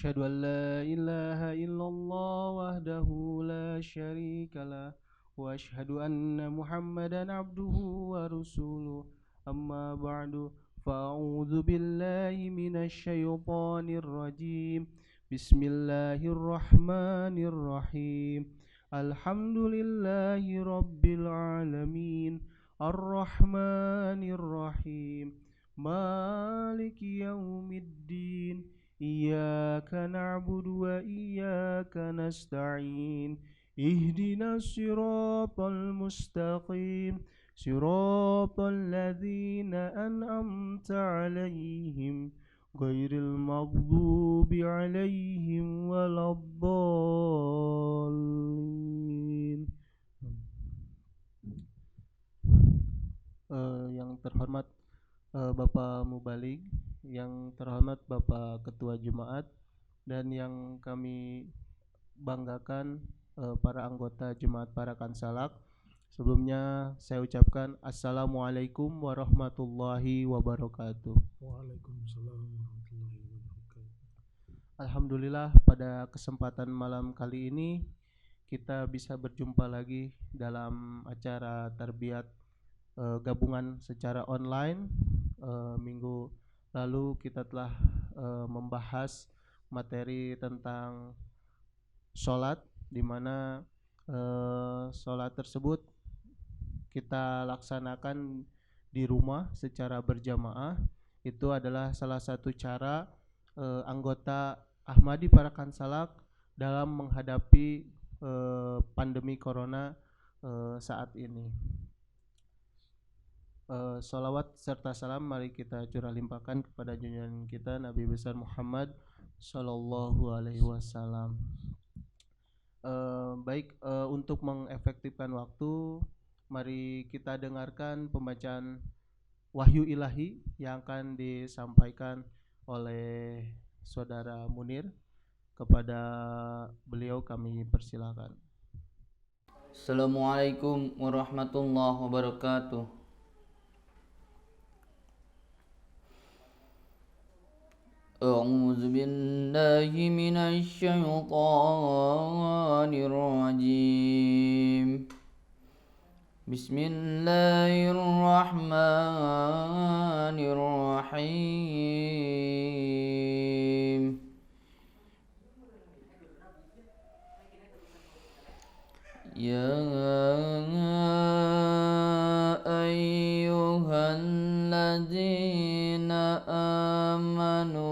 أشهد أن لا إله إلا الله وحده لا شريك له وأشهد أن محمدا عبده ورسوله أما بعد فأعوذ بالله من الشيطان الرجيم بسم الله الرحمن الرحيم الحمد لله رب العالمين الرحمن الرحيم مالك يوم الدين إياك نعبد وإياك نستعين اهدنا الصراط المستقيم صراط الذين أنعمت عليهم غير المغضوب عليهم ولا الضالين. Yang terhormat Bapak Mubalig, yang terhormat Bapak Ketua Jemaat, dan yang kami banggakan para anggota Jemaat Parakan Salak. Sebelumnya saya ucapkan Assalamualaikum warahmatullahi wabarakatuh. Waalaikumsalam warahmatullahi wabarakatuh. Alhamdulillah, pada kesempatan malam kali ini kita bisa berjumpa lagi dalam acara tarbiyat gabungan secara online. Minggu lalu kita telah membahas materi tentang sholat, di mana sholat tersebut kita laksanakan di rumah secara berjamaah. Itu adalah salah satu cara anggota Ahmadi Parakan Salak dalam menghadapi pandemi corona saat ini. Sholawat serta salam mari kita curah limpahkan kepada junjungan kita Nabi besar Muhammad Sallallahu Alaihi Wasallam. Untuk mengefektifkan waktu, mari kita dengarkan pembacaan wahyu ilahi yang akan disampaikan oleh Saudara Munir. Kepada beliau kami persilakan. Assalamualaikum warahmatullahi wabarakatuh. أعوذ بالله من الشيطان الرجيم بسم الله الرحمن الرحيم يا أيها الذين آمنوا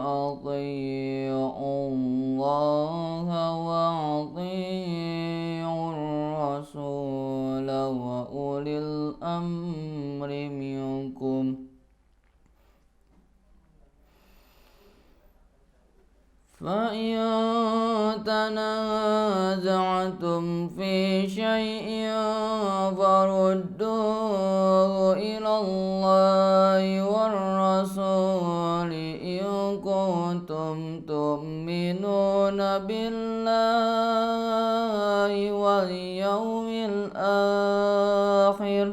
أطيعوا الله وأطيعوا الرسول وأولي الأمر منكم فإن تنازعتم في شيء فردوه إلى الله والرسول إن كنتم تؤمنون بالله واليوم الآخر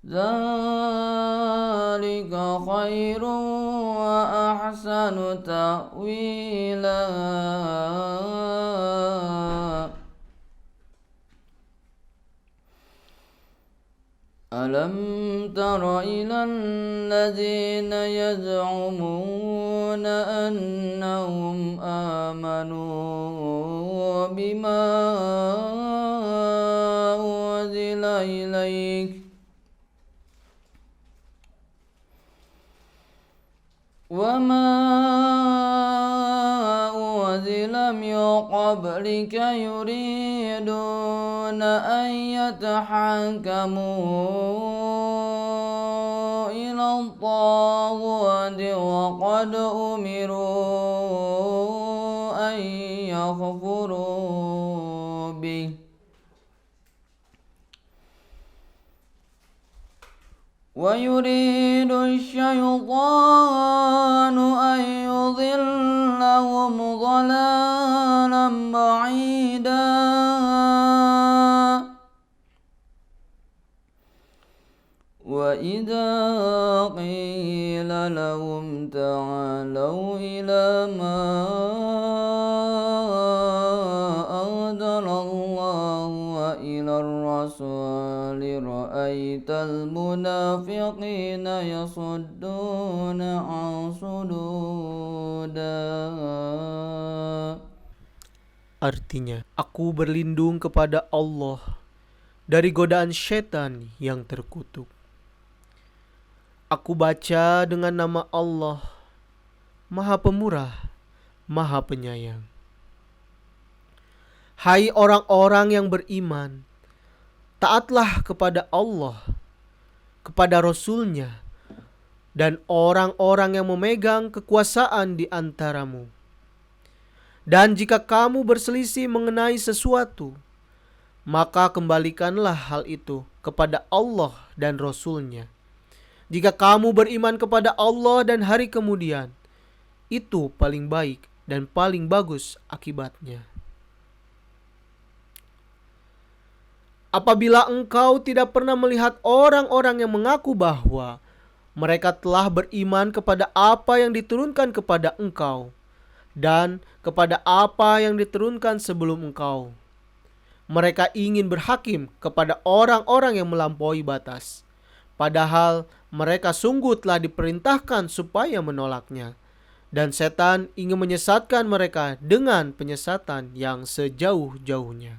ذلك خير وأحسن تأويلا ألم تر إلى الذين يزعمون أنهم آمنوا بما أنزل إليك وما أنزل من قبلك يريدون أن يتحاكموا إلى الطاغوت وقد أمروا أن يكفروا به ويريد الشيطان أن يضلهم ضلالا بعيدا وإذا قيل له ولو إلى ما أنزل الله وإلى الرسول رأيت المنافقين يصدون عن صدودا. Artinya, aku berlindung kepada Allah dari godaan syaitan yang terkutuk. Aku baca dengan nama Allah, Maha Pemurah, Maha Penyayang. Hai orang-orang yang beriman, taatlah kepada Allah, kepada Rasul-Nya, dan orang-orang yang memegang kekuasaan di antaramu. Dan jika kamu berselisih mengenai sesuatu, maka kembalikanlah hal itu kepada Allah dan Rasul-Nya. Jika kamu beriman kepada Allah dan hari kemudian, itu paling baik dan paling bagus akibatnya. Apabila engkau tidak pernah melihat orang-orang yang mengaku bahwa mereka telah beriman kepada apa yang diturunkan kepada engkau dan kepada apa yang diturunkan sebelum engkau, mereka ingin berhakim kepada orang-orang yang melampaui batas, padahal mereka sungguh telah diperintahkan supaya menolaknya, dan setan ingin menyesatkan mereka dengan penyesatan yang sejauh-jauhnya.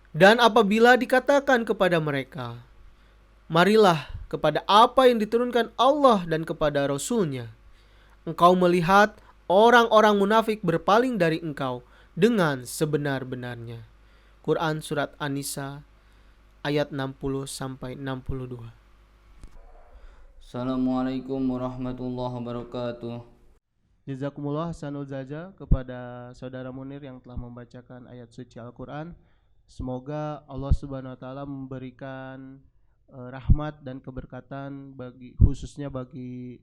Dan apabila dikatakan kepada mereka, marilah kepada apa yang diturunkan Allah dan kepada Rasul-Nya, engkau melihat orang-orang munafik berpaling dari engkau dengan sebenar-benarnya. Quran Surat An-Nisa ayat 60-62. Assalamualaikum warahmatullahi wabarakatuh. Jazakumullah hasanul jaza kepada saudara Munir yang telah membacakan ayat suci Al-Quran. Semoga Allah Subhanahu wa taala memberikan rahmat dan keberkatan khususnya bagi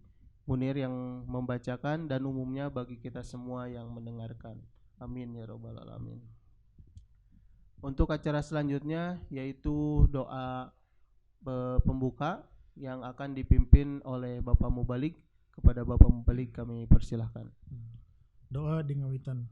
Munir yang membacakan dan umumnya bagi kita semua yang mendengarkan. Amin ya rabbal alamin. Untuk acara selanjutnya yaitu doa pembuka yang akan dipimpin oleh Bapak Mubalik. Kepada Bapak Mubalik kami persilahkan. Doa dengan witan.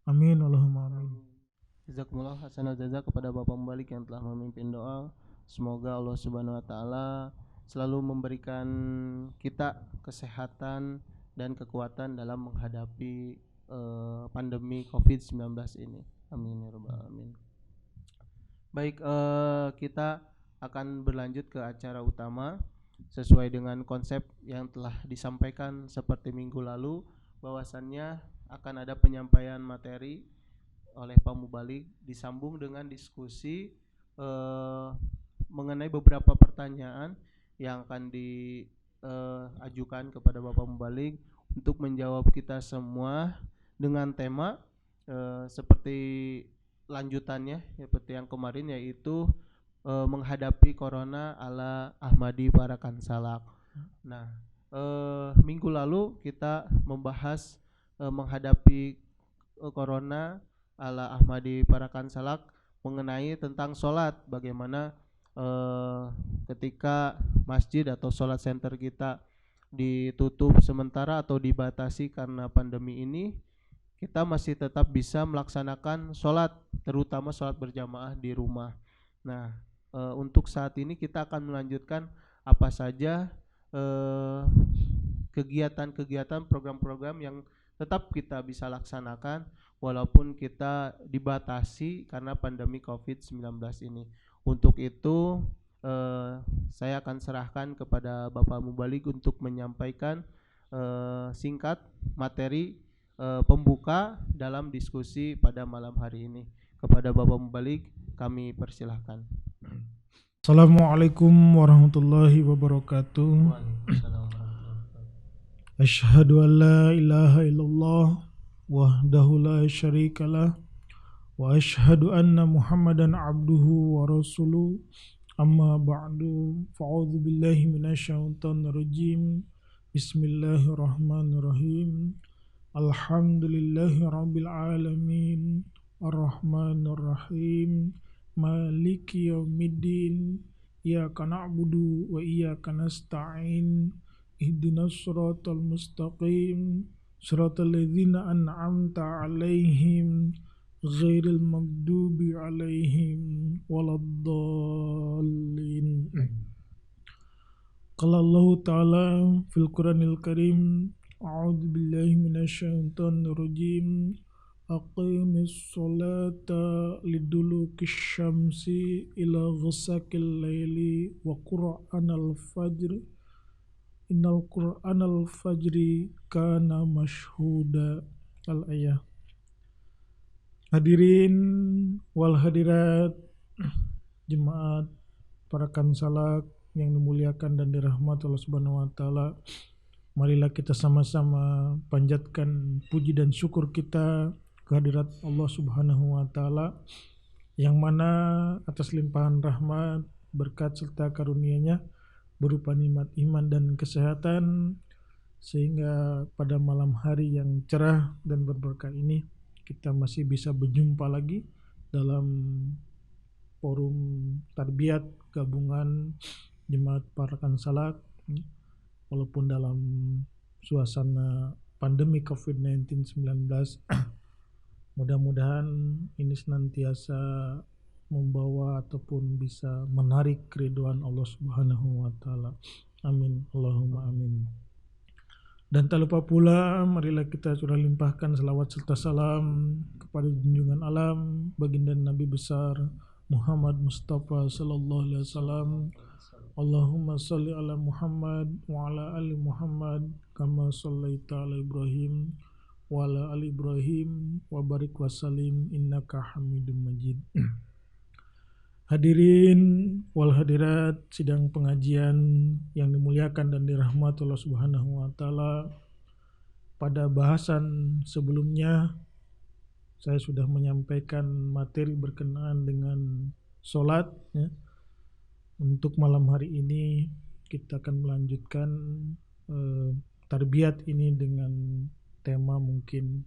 Amin Allahumma amin. Jazakumullah hasanal jaza kepada Bapak Mubalik yang telah memimpin doa. Semoga Allah Subhanahu wa taala selalu memberikan kita kesehatan dan kekuatan dalam menghadapi pandemi Covid-19 ini. Amin ya rabbal alamin. Baik, kita akan berlanjut ke acara utama sesuai dengan konsep yang telah disampaikan seperti minggu lalu, bahwasannya akan ada penyampaian materi oleh Pak Mubalik disambung dengan diskusi mengenai beberapa pertanyaan yang akan diajukan kepada Bapak Mubalik untuk menjawab kita semua dengan tema seperti lanjutannya seperti yang kemarin, yaitu menghadapi corona ala Ahmadi Parakan Salak. Nah, minggu lalu kita membahas menghadapi corona ala Ahmadi Parakan Salak mengenai tentang sholat, bagaimana ketika masjid atau sholat center kita ditutup sementara atau dibatasi karena pandemi ini, kita masih tetap bisa melaksanakan sholat, terutama sholat berjamaah di rumah. Nah, untuk saat ini kita akan melanjutkan apa saja kegiatan-kegiatan, program-program yang tetap kita bisa laksanakan walaupun kita dibatasi karena pandemi Covid-19 ini. Untuk itu saya akan serahkan kepada Bapak Mubalik untuk menyampaikan singkat materi pembuka dalam diskusi pada malam hari ini. Kepada Bapak Mubalik Kami persilahkan. Assalamualaikum warahmatullahi wabarakatuh. Waalaikumsalam warahmatullahi wabarakatuh. Asyhadu an la ilaha illallah wahdahu la syarikalah wa asyhadu anna Muhammadan abduhu wa rasuluh. Amma ba'du, fa'udzu billahi minasyaitonir rajim. Bismillahirrahmanirrahim. Alhamdulillahi rabbil alamin. Ar-Rahmanir Rahim. Maliki yaumiddin. Iyyaka na'budu wa iyyaka nasta'in. Ihdinas siratal mustaqim. Siratal ladzina an'amta 'alaihim ghairil maghdubi 'alaihim waladdallin. Qala Allah Ta'ala fil Qur'anil Karim, a'udzu billahi minasyaitonir rajim. Aqimis sholata liduluki syamsi ila ghasaqil laili wa qur'anal fajr. Innal qur'anal fajri kana mashhuda. Al-ayah. Hadirin wal hadirat, jemaat para kansalak yang dimuliakan dan dirahmati Allah Subhanahu wa taala. Marilah kita sama-sama panjatkan puji dan syukur kita kehadirat Allah Subhanahu wa taala, yang mana atas limpahan rahmat, berkat serta karunia-Nya berupa nikmat iman dan kesehatan, sehingga pada malam hari yang cerah dan berberkah ini kita masih bisa berjumpa lagi dalam forum tarbiyat gabungan jemaat para kansalak, walaupun dalam suasana pandemi COVID-19. Mudah-mudahan ini senantiasa membawa ataupun bisa menarik keridhaan Allah Subhanahu wa taala. Amin, Allahumma amin. Dan tak lupa pula, marilah kita curah limpahkan salawat serta salam kepada junjungan alam baginda Nabi besar Muhammad Mustafa sallallahu alaihi wasallam. Allahumma salli ala Muhammad wa ala ali Muhammad kama shallaita ala Ibrahim wa ala ali Ibrahim wa barik wa salim innaka Hamidum Majid. Hadirin wal hadirat sidang pengajian yang dimuliakan dan dirahmati Allah Subhanahu wa taala. Pada bahasan sebelumnya saya sudah menyampaikan materi berkenaan dengan salat, ya. Untuk malam hari ini kita akan melanjutkan tarbiyat ini dengan tema mungkin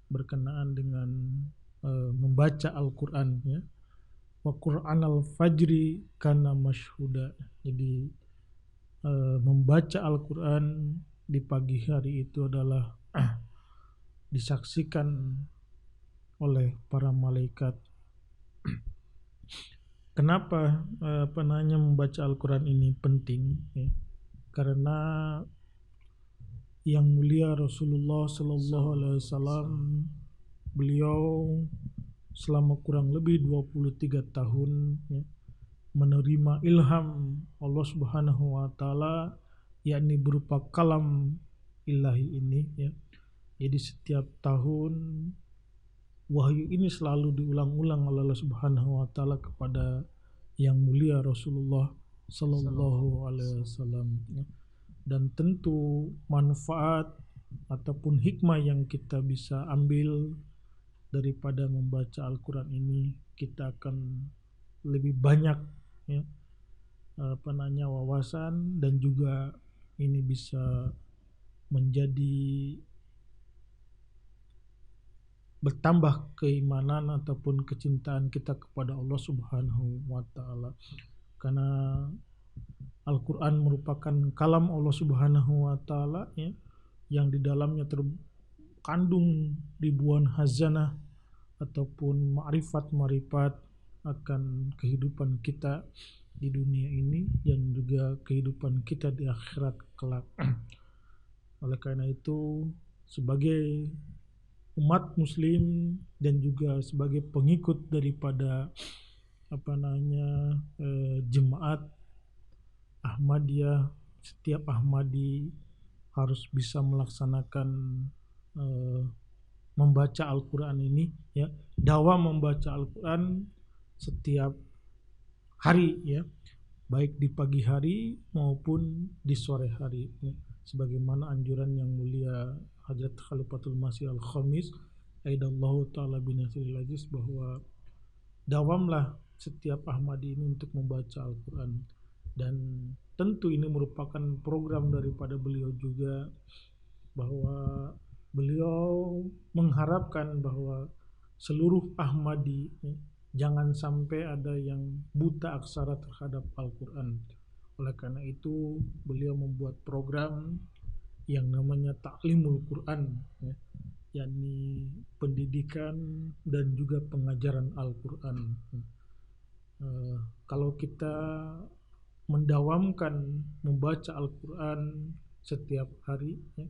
berkenaan dengan membaca Al-Qur'an, ya. Wa Qur'anal fajri kana mashhuda. Jadi membaca Al-Qur'an di pagi hari itu adalah disaksikan oleh para malaikat. Kenapa membaca Al-Qur'an ini penting, ya? Karena yang mulia Rasulullah sallallahu alaihi wasallam, beliau selama kurang lebih 23 tahun, ya, menerima ilham Allah Subhanahu wa taala, yakni berupa kalam ilahi ini, ya. Jadi setiap tahun wahyu ini selalu diulang-ulang oleh Allah Subhanahu wa taala kepada yang mulia Rasulullah sallallahu alaihi wasallam, ya. Dan tentu manfaat ataupun hikmah yang kita bisa ambil daripada membaca Al-Quran ini, kita akan lebih banyak, ya, wawasan, dan juga ini bisa menjadi bertambah keimanan ataupun kecintaan kita kepada Allah Subhanahu wa taala. Karena Al-Quran merupakan kalam Allah Subhanahu wa taala, ya, yang di dalamnya terkandung ribuan hazanah ataupun ma'rifat akan kehidupan kita di dunia ini dan juga kehidupan kita di akhirat kelak. Oleh karena itu, sebagai umat muslim dan juga sebagai pengikut daripada jemaat Ahmadiyah, setiap Ahmadi harus bisa melaksanakan membaca Al-Quran ini, ya. Dakwah membaca Al-Quran setiap hari ya, baik di pagi hari maupun di sore hari ya. Sebagaimana anjuran yang mulia Hadrat Khalifatul Masih Al-Khamis aidallahu ta'ala binasiril aziz, bahwa dawamlah setiap Ahmadi ini untuk membaca Al-Quran. Dan tentu ini merupakan program daripada beliau juga, bahwa beliau mengharapkan bahwa seluruh Ahmadi ya, jangan sampai ada yang buta aksara terhadap Al-Quran. Oleh karena itu beliau membuat program yang namanya Ta'limul Quran ya, yakni pendidikan dan juga pengajaran Al-Quran. Kalau kita mendawamkan membaca Al-Quran setiap hari ya,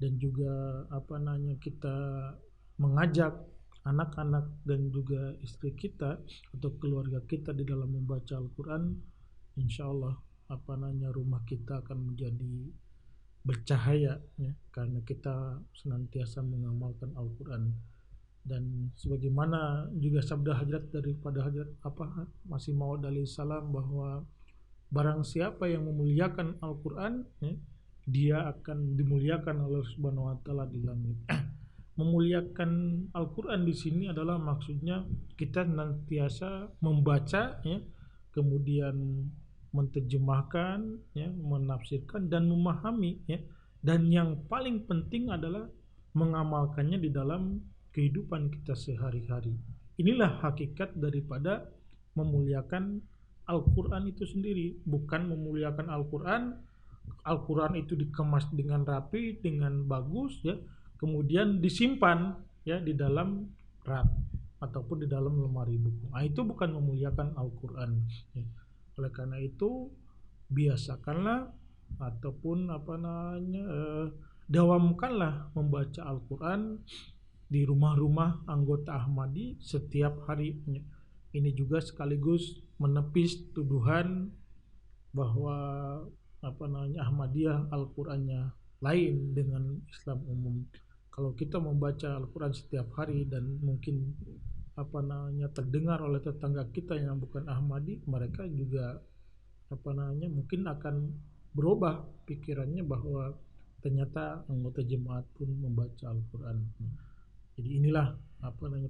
dan juga kita mengajak anak-anak dan juga istri kita atau keluarga kita di dalam membaca Al-Quran, insya Allah rumah kita akan menjadi bercahaya ya, karena kita senantiasa mengamalkan Al-Quran. Dan sebagaimana juga sabda Hadrat daripada Hadrat Masih Maud alaihi salam, bahwa barang siapa yang memuliakan Al-Quran ya, dia akan dimuliakan oleh Subhanahu wa taala di langit. Memuliakan Al-Quran di sini adalah maksudnya kita senantiasa membaca ya, kemudian menterjemahkan ya, menafsirkan dan memahami ya, dan yang paling penting adalah mengamalkannya di dalam kehidupan kita sehari-hari. Inilah hakikat daripada memuliakan Al-Quran itu sendiri, bukan memuliakan Al-Quran itu dikemas dengan rapi, dengan bagus ya, kemudian disimpan ya di dalam rak ataupun di dalam lemari buku. Nah, itu bukan memuliakan Al-Quran ya. Oleh karena itu biasakanlah ataupun dawamkanlah membaca Al-Quran di rumah-rumah anggota Ahmadi setiap hari. Ini juga sekaligus menepis tuduhan bahwa Ahmadiyah Al-Qurannya lain dengan Islam umum. Kalau kita membaca Al-Quran setiap hari dan mungkin terdengar oleh tetangga kita yang bukan Ahmadi, mereka juga mungkin akan berubah pikirannya bahwa ternyata anggota jemaat pun membaca Al-Quran. Jadi inilah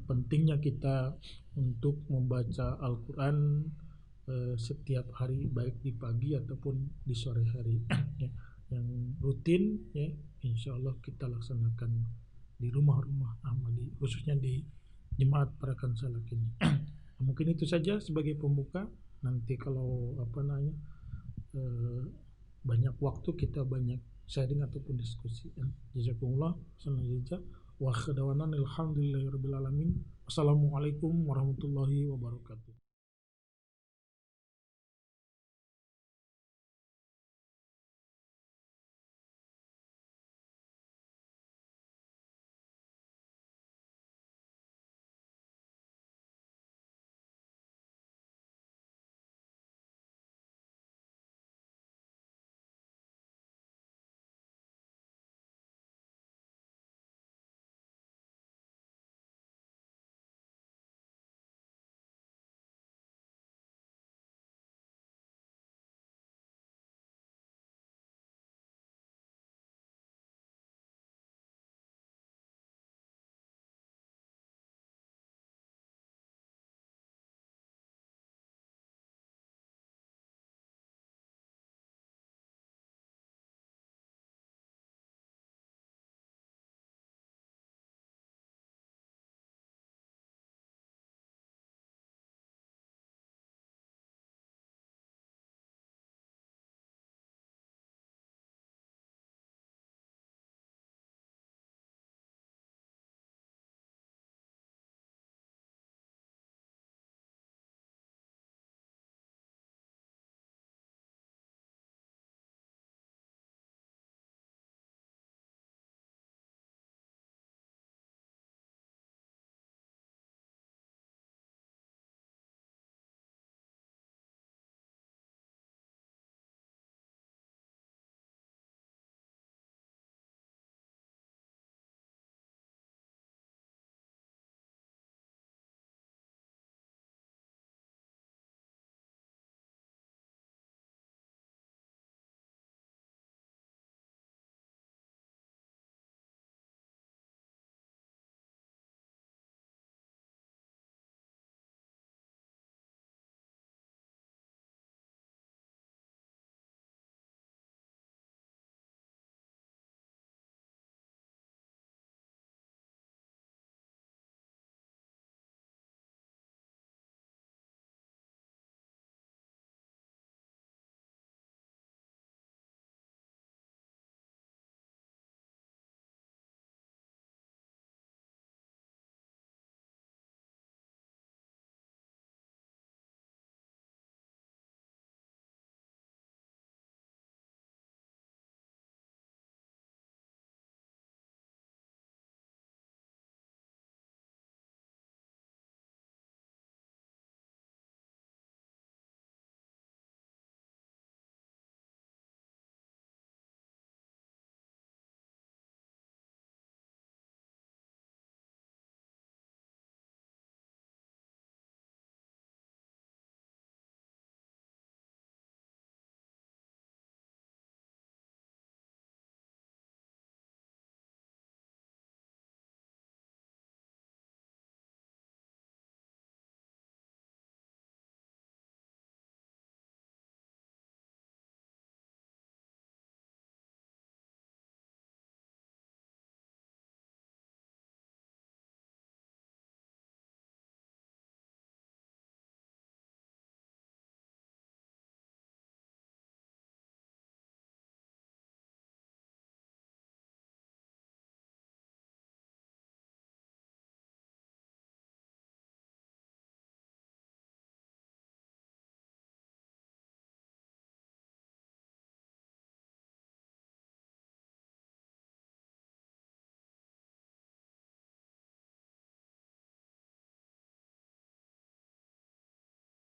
pentingnya kita untuk membaca Al-Quran setiap hari, baik di pagi ataupun di sore hari ya, yang rutin ya, insya Allah kita laksanakan di rumah-rumah Ahmadi, khususnya di Jemaat Parakan Salak ini. Mungkin itu saja sebagai pembuka. Nanti kalau banyak waktu kita banyak sharing ataupun diskusi. Jazakumullah khairan. Wa khadawanan alhamdulillahirabbil alamin. Wassalamualaikum warahmatullahi wabarakatuh.